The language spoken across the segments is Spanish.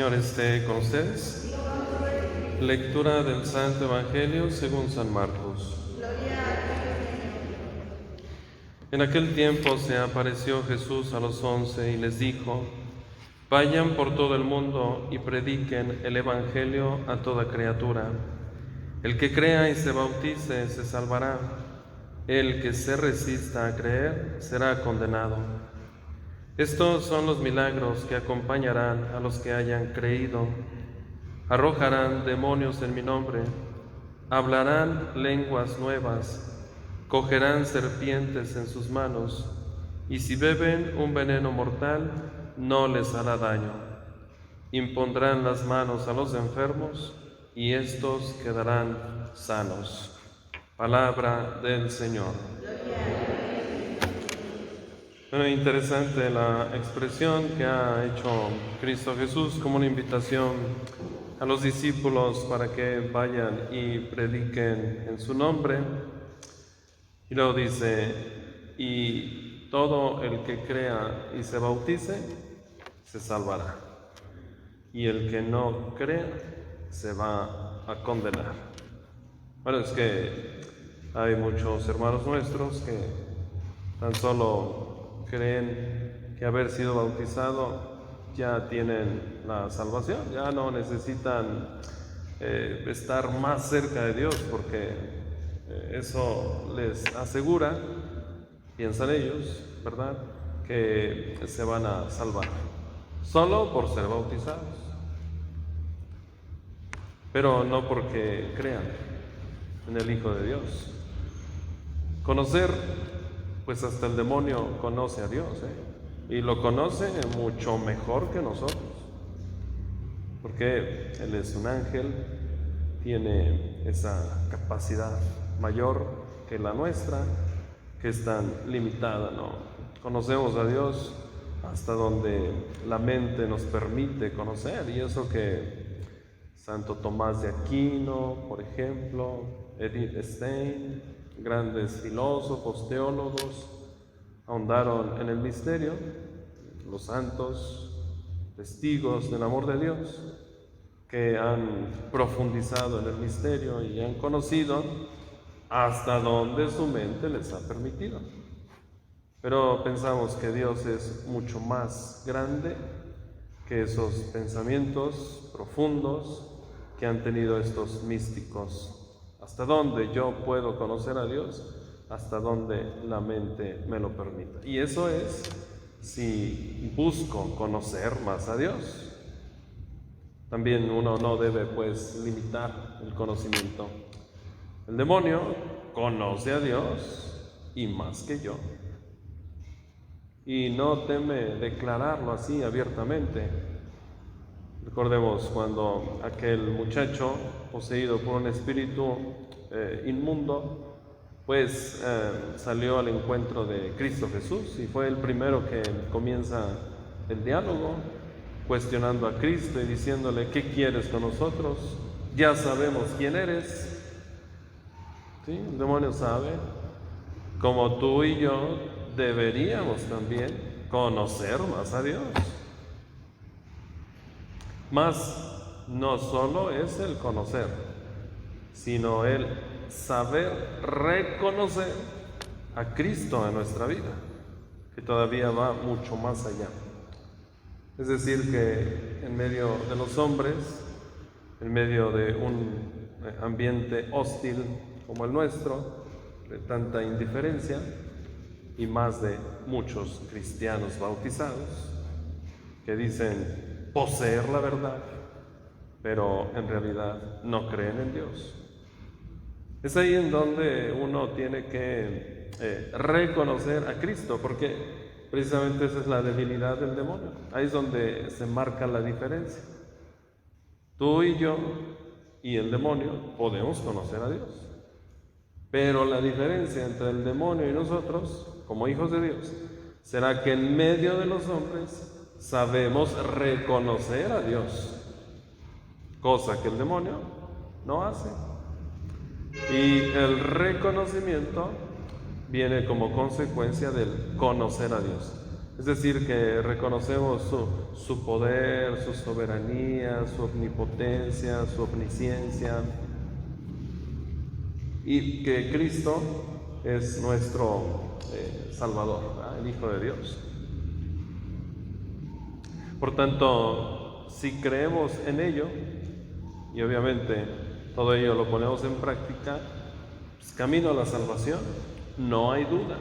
Señor esté con ustedes. Lectura del Santo Evangelio según San Marcos. En aquel tiempo se apareció Jesús a los 11 y les dijo: vayan por todo el mundo y prediquen el Evangelio a toda criatura. El que crea y se bautice se salvará. El que se resista a creer será condenado. Estos son los milagros que acompañarán a los que hayan creído. Arrojarán demonios en mi nombre, hablarán lenguas nuevas, cogerán serpientes en sus manos, y si beben un veneno mortal, no les hará daño. Impondrán las manos a los enfermos, y estos quedarán sanos. Palabra del Señor. Bueno, interesante la expresión que ha hecho Cristo Jesús como una invitación a los discípulos para que vayan y prediquen en su nombre. Y luego dice: y todo el que crea y se bautice se salvará, y el que no crea se va a condenar. Bueno, es que hay muchos hermanos nuestros que tan solo creen que haber sido bautizado ya tienen la salvación, ya no necesitan estar más cerca de Dios, porque eso les asegura, piensan ellos, ¿verdad?, que se van a salvar solo por ser bautizados, pero no porque crean en el Hijo de Dios. Conocer, pues hasta el demonio conoce a Dios, y lo conoce mucho mejor que nosotros, porque Él es un ángel, tiene esa capacidad mayor que la nuestra, que es tan limitada, ¿no? Conocemos a Dios hasta donde la mente nos permite conocer, y eso que Santo Tomás de Aquino, por ejemplo, Edith Stein, grandes filósofos, teólogos, ahondaron en el misterio, los santos, testigos del amor de Dios, que han profundizado en el misterio y han conocido hasta donde su mente les ha permitido. Pero pensamos que Dios es mucho más grande que esos pensamientos profundos que han tenido estos místicos. ¿Hasta dónde yo puedo conocer a Dios? Hasta donde la mente me lo permita. Y eso es si busco conocer más a Dios. También uno no debe, pues, limitar el conocimiento. El demonio conoce a Dios y más que yo, y no teme declararlo así abiertamente. Recordemos cuando aquel muchacho poseído por un espíritu inmundo, pues salió al encuentro de Cristo Jesús, y fue el primero que comienza el diálogo, cuestionando a Cristo y diciéndole: ¿qué quieres con nosotros? Ya sabemos quién eres. ¿Sí? El demonio sabe, como tú y yo deberíamos también conocer más a Dios. Mas no solo es el conocer, sino el saber reconocer a Cristo en nuestra vida, que todavía va mucho más allá. Es decir, que en medio de los hombres, en medio de un ambiente hostil como el nuestro, de tanta indiferencia, y más de muchos cristianos bautizados que dicen poseer la verdad, pero en realidad no creen en Dios. Es ahí en donde uno tiene que reconocer a Cristo, porque precisamente esa es la debilidad del demonio. Ahí es donde se marca la diferencia. Tú y yo y el demonio podemos conocer a Dios, pero la diferencia entre el demonio y nosotros, como hijos de Dios, será que en medio de los hombres sabemos reconocer a Dios, cosa que el demonio no hace. Y el reconocimiento viene como consecuencia del conocer a Dios. Es decir, que reconocemos su poder, su soberanía, su omnipotencia, su omnisciencia, y que Cristo es nuestro Salvador, ¿verdad? El Hijo de Dios. Por tanto, si creemos en ello, y obviamente todo ello lo ponemos en práctica, pues camino a la salvación, no hay duda.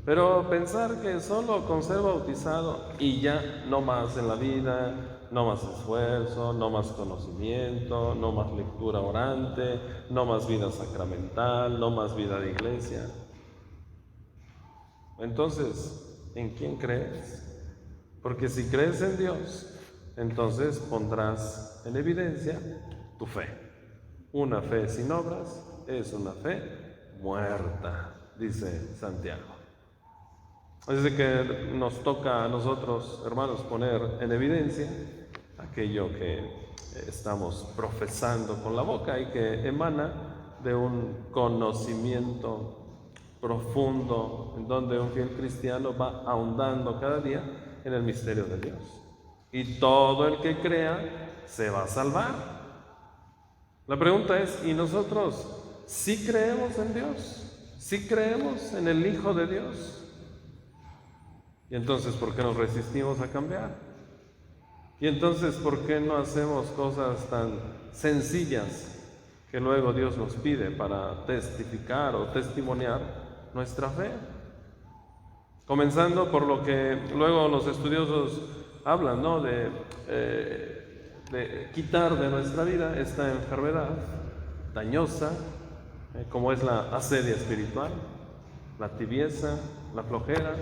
Pero pensar que solo con ser bautizado y ya no más en la vida, no más esfuerzo, no más conocimiento, no más lectura orante, no más vida sacramental, no más vida de iglesia. Entonces, ¿en quién crees? Porque si crees en Dios, entonces pondrás en evidencia tu fe. Una fe sin obras es una fe muerta, dice Santiago. Así que nos toca a nosotros, hermanos, poner en evidencia aquello que estamos profesando con la boca y que emana de un conocimiento profundo, en donde un fiel cristiano va ahondando cada día en el misterio de Dios. Y todo el que crea se va a salvar. La pregunta es, ¿y nosotros sí creemos en Dios? ¿Sí creemos en el Hijo de Dios? Y entonces, ¿por qué nos resistimos a cambiar? Y entonces, ¿por qué no hacemos cosas tan sencillas que luego Dios nos pide para testificar o testimoniar nuestra fe? Comenzando por lo que luego los estudiosos hablan, ¿no? De quitar de nuestra vida esta enfermedad dañosa, como es la asedia espiritual, la tibieza, la flojera.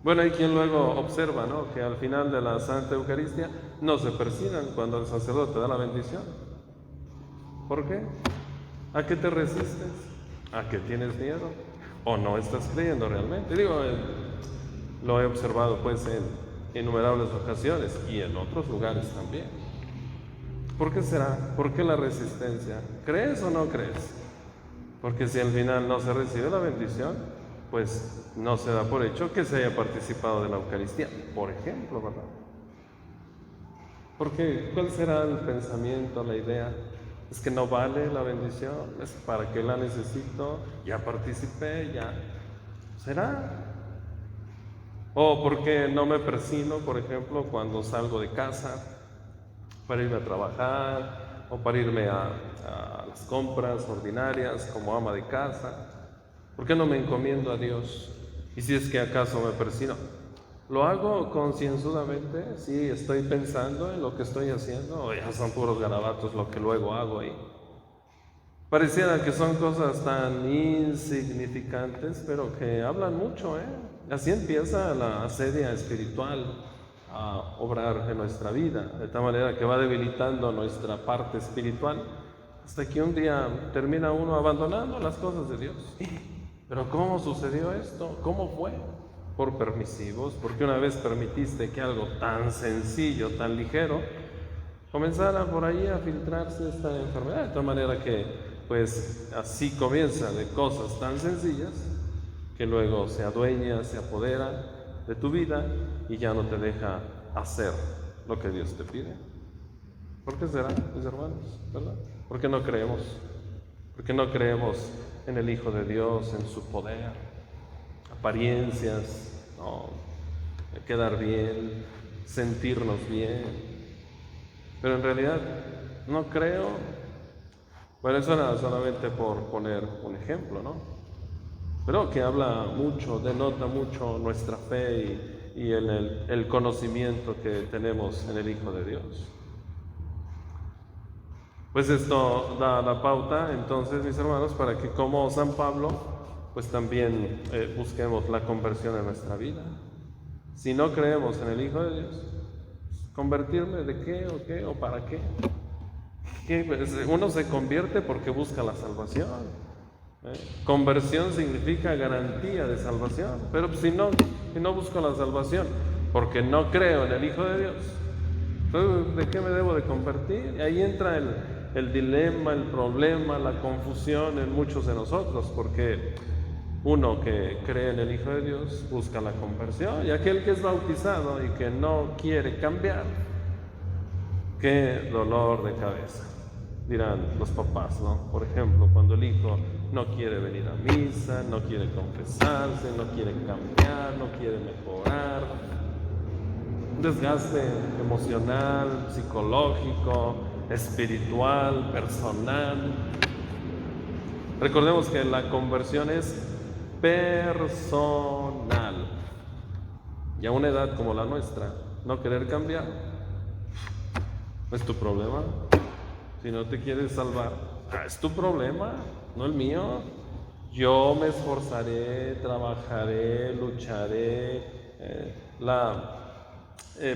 Bueno, hay quien luego observa, ¿no?, que al final de la Santa Eucaristía no se persignan cuando el sacerdote da la bendición. ¿Por qué? ¿A qué te resistes? ¿A qué tienes miedo? ¿O no estás creyendo realmente? Digo, lo he observado pues en innumerables ocasiones y en otros lugares también. ¿Por qué será? ¿Por qué la resistencia? ¿Crees o no crees? Porque si al final no se recibe la bendición, pues no se da por hecho que se haya participado de la Eucaristía, por ejemplo, ¿verdad? Porque ¿cuál será el pensamiento, la idea? Es que no vale la bendición, es para qué la necesito, ya participé, ya. ¿Será? O porque no me persino, por ejemplo, cuando salgo de casa para irme a trabajar o para irme a las compras ordinarias como ama de casa. ¿Por qué no me encomiendo a Dios? Y si es que acaso me persino, ¿lo hago concienzudamente? ¿Sí estoy pensando en lo que estoy haciendo? ¿O ya son puros garabatos lo que luego hago ahí? Pareciera que son cosas tan insignificantes, pero que hablan mucho, ¿eh? Así empieza la asedia espiritual a obrar en nuestra vida, de tal manera que va debilitando nuestra parte espiritual, hasta que un día termina uno abandonando las cosas de Dios. ¿Pero cómo sucedió esto? ¿Cómo fue? Por permisivos, porque una vez permitiste que algo tan sencillo, tan ligero, comenzara por ahí a filtrarse esta enfermedad, de tal manera que pues así comienza de cosas tan sencillas que luego se adueña, se apodera de tu vida y ya no te deja hacer lo que Dios te pide. ¿Por qué será, mis hermanos? ¿Verdad? ¿Por qué no creemos? ¿Por qué no creemos en el Hijo de Dios, en su poder? Apariencias, no, quedar bien, sentirnos bien. Pero en realidad no creo. Bueno, eso era solamente por poner un ejemplo, ¿no? Pero que habla mucho, denota mucho nuestra fe y el conocimiento que tenemos en el Hijo de Dios. Pues esto da la pauta, entonces, mis hermanos, para que como San Pablo, pues también busquemos la conversión en nuestra vida. Si no creemos en el Hijo de Dios, ¿convertirme de qué o para qué? Uno se convierte porque busca la salvación. Conversión significa garantía de salvación. Pero si no busco la salvación porque no creo en el Hijo de Dios, entonces, ¿de qué me debo de convertir? Y ahí entra el dilema, el problema, la confusión en muchos de nosotros, porque Uno que cree en el Hijo de Dios busca la conversión, y aquel que es bautizado y que no quiere cambiar, qué dolor de cabeza, dirán los papás, ¿no? Por ejemplo, cuando el hijo no quiere venir a misa, no quiere confesarse, no quiere cambiar, no quiere mejorar, un desgaste emocional, psicológico, espiritual, personal. Recordemos que la conversión es personal, y a una edad como la nuestra, no querer cambiar es tu problema. Si no te quieres salvar, es tu problema, no el mío. Yo me esforzaré, trabajaré, lucharé, la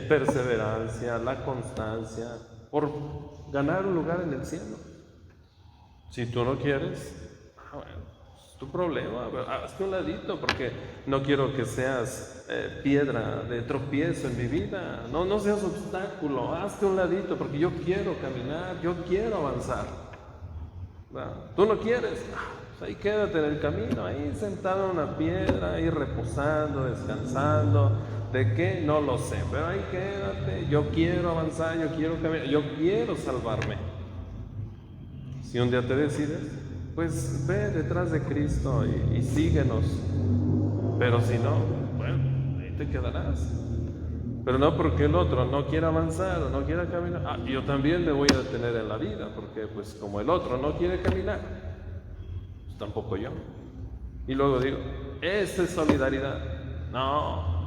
perseverancia, la constancia, por ganar un lugar en el cielo. Si tú no quieres, bueno, es tu problema, hazte un ladito, porque no quiero que seas piedra de tropiezo en mi vida. No seas obstáculo, hazte un ladito, porque yo quiero caminar, yo quiero avanzar. ¿No? Tú no quieres, pues ahí quédate en el camino, ahí sentado en una piedra, ahí reposando, descansando. ¿De qué? No lo sé, pero ahí quédate. Yo quiero avanzar, yo quiero caminar, yo quiero salvarme. Si un día te decides, pues ve detrás de Cristo y síguenos. Pero si no, bueno, ahí te quedarás. Pero no porque el otro no quiera avanzar o no quiera caminar. Yo también me voy a detener en la vida, porque pues como el otro no quiere caminar, pues tampoco yo. Y luego digo, ¿esa es solidaridad? No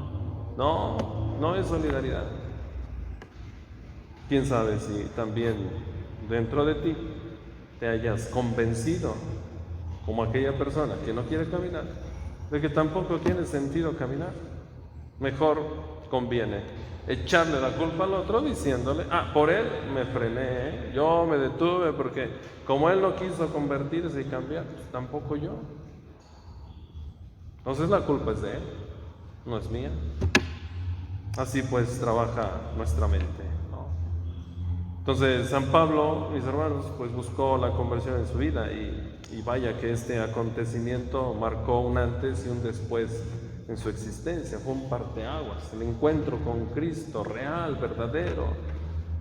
es solidaridad. ¿Quién sabe si también dentro de ti te hayas convencido, como aquella persona que no quiere caminar, de que tampoco tiene sentido caminar? Mejor conviene echarle la culpa al otro diciéndole, por él me frené, yo me detuve, porque como él no quiso convertirse y cambiar, pues tampoco yo. Entonces la culpa es de él, no es mía. Así pues trabaja nuestra mente, ¿no? Entonces San Pablo, mis hermanos, pues buscó la conversión en su vida, y vaya que este acontecimiento marcó un antes y un después en su existencia. Fue un parteaguas, el encuentro con Cristo real, verdadero.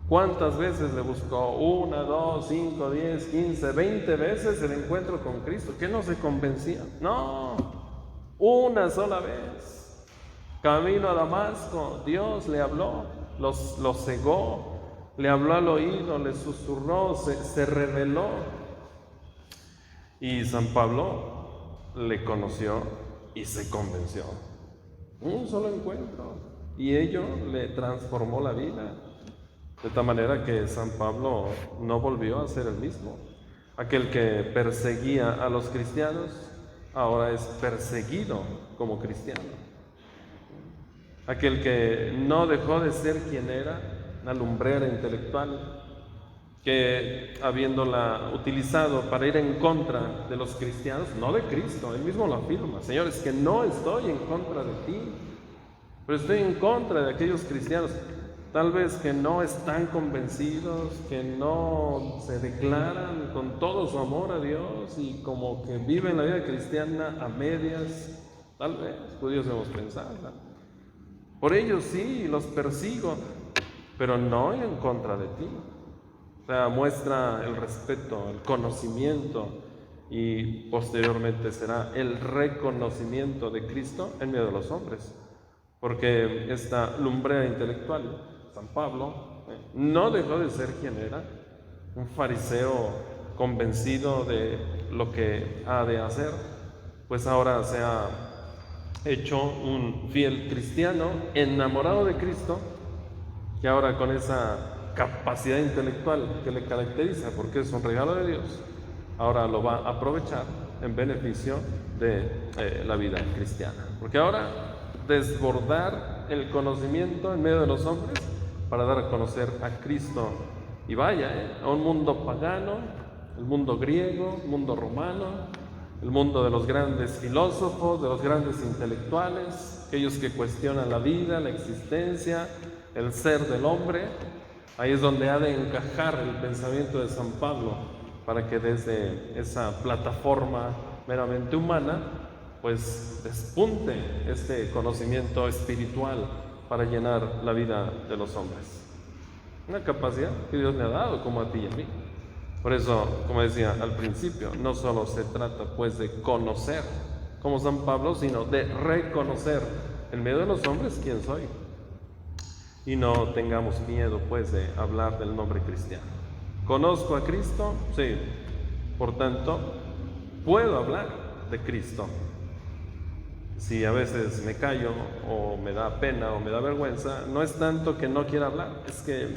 ¿Cuántas veces le buscó? 1, 2, 5, 10, 15, 20 veces el encuentro con Cristo. ¿Que no se convencía? No, una sola vez. Camino a Damasco, Dios le habló, lo cegó, le habló al oído, le susurró, se reveló. Y San Pablo le conoció y se convenció. Un solo encuentro, y ello le transformó la vida, de tal manera que San Pablo no volvió a ser el mismo. Aquel que perseguía a los cristianos ahora es perseguido como cristiano. Aquel que no dejó de ser quien era, una lumbrera intelectual, que habiéndola utilizado para ir en contra de los cristianos, no de Cristo, él mismo lo afirma: señores, que no estoy en contra de ti, pero estoy en contra de aquellos cristianos, tal vez que no están convencidos, que no se declaran con todo su amor a Dios y como que viven la vida cristiana a medias. Tal vez pudiésemos pensarla. Por ellos sí, los persigo, pero no en contra de ti. O sea, muestra el respeto, el conocimiento, y posteriormente será el reconocimiento de Cristo en medio de los hombres. Porque esta lumbrera intelectual, San Pablo, no dejó de ser quien era, un fariseo convencido de lo que ha de hacer, pues ahora se ha hecho un fiel cristiano, enamorado de Cristo, que ahora con esa capacidad intelectual que le caracteriza, porque es un regalo de Dios, ahora lo va a aprovechar en beneficio de la vida cristiana. Porque ahora desbordar el conocimiento en medio de los hombres para dar a conocer a Cristo, y vaya, a un mundo pagano, el mundo griego, el mundo romano, el mundo de los grandes filósofos, de los grandes intelectuales, aquellos que cuestionan la vida, la existencia, el ser del hombre. Ahí es donde ha de encajar el pensamiento de San Pablo, para que desde esa plataforma meramente humana pues despunte este conocimiento espiritual para llenar la vida de los hombres. Una capacidad que Dios le ha dado como a ti y a mí. Por eso, como decía al principio, no solo se trata pues de conocer como San Pablo, sino de reconocer en medio de los hombres quién soy. Y no tengamos miedo pues de hablar del nombre cristiano. ¿Conozco a Cristo? Sí. Por tanto, puedo hablar de Cristo. Si a veces me callo o me da pena o me da vergüenza, no es tanto que no quiera hablar, es que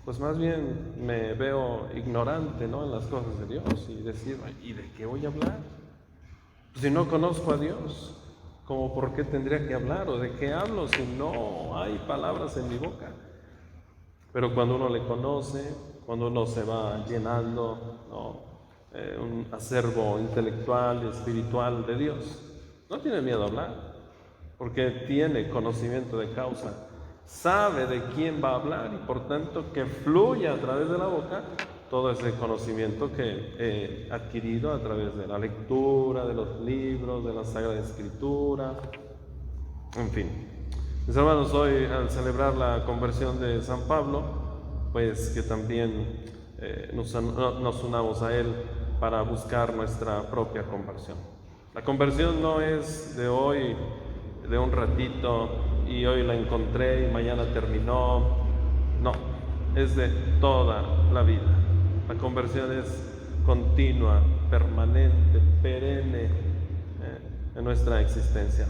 pues más bien me veo ignorante, ¿no?, en las cosas de Dios, y decir, ¿y de qué voy a hablar? Pues si no conozco a Dios, ¿cómo por qué tendría que hablar? ¿O de qué hablo si no hay palabras en mi boca? Pero cuando uno le conoce, cuando uno se va llenando, ¿no?, un acervo intelectual y espiritual de Dios, no tiene miedo a hablar, porque tiene conocimiento de causa, sabe de quién va a hablar y por tanto que fluye a través de la boca todo ese conocimiento que he adquirido a través de la lectura, de los libros, de la Sagrada Escritura, en fin. Mis hermanos, hoy al celebrar la conversión de San Pablo, pues que también nos unamos a él para buscar nuestra propia conversión. La conversión no es de hoy, de un ratito, y hoy la encontré y mañana terminó. No, es de toda la vida. La conversión es continua, permanente, perenne en nuestra existencia.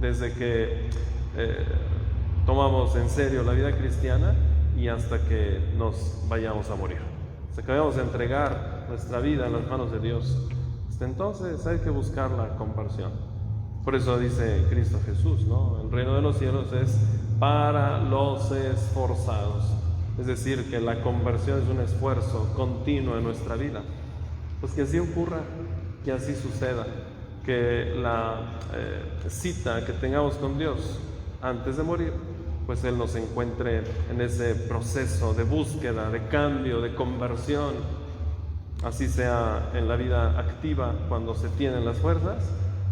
Desde que tomamos en serio la vida cristiana y hasta que nos vayamos a morir. Hasta que vayamos a entregar nuestra vida en las manos de Dios. Hasta entonces hay que buscar la conversión. Por eso dice Cristo Jesús, ¿no? El reino de los cielos es para los esforzados. Es decir, que la conversión es un esfuerzo continuo en nuestra vida. Pues que así ocurra, que así suceda, que la cita que tengamos con Dios antes de morir, pues Él nos encuentre en ese proceso de búsqueda, de cambio, de conversión. Así sea en la vida activa cuando se tienen las fuerzas,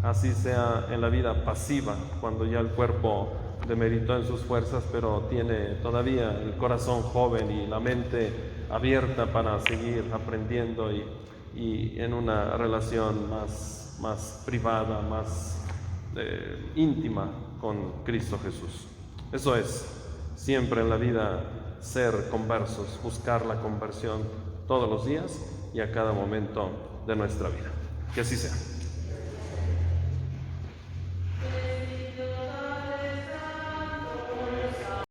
así sea en la vida pasiva cuando ya el cuerpo demeritó en sus fuerzas, pero tiene todavía el corazón joven y la mente abierta para seguir aprendiendo y en una relación más privada, más íntima con Cristo Jesús. Eso es, siempre en la vida ser conversos, buscar la conversión todos los días y a cada momento de nuestra vida. Que así sea.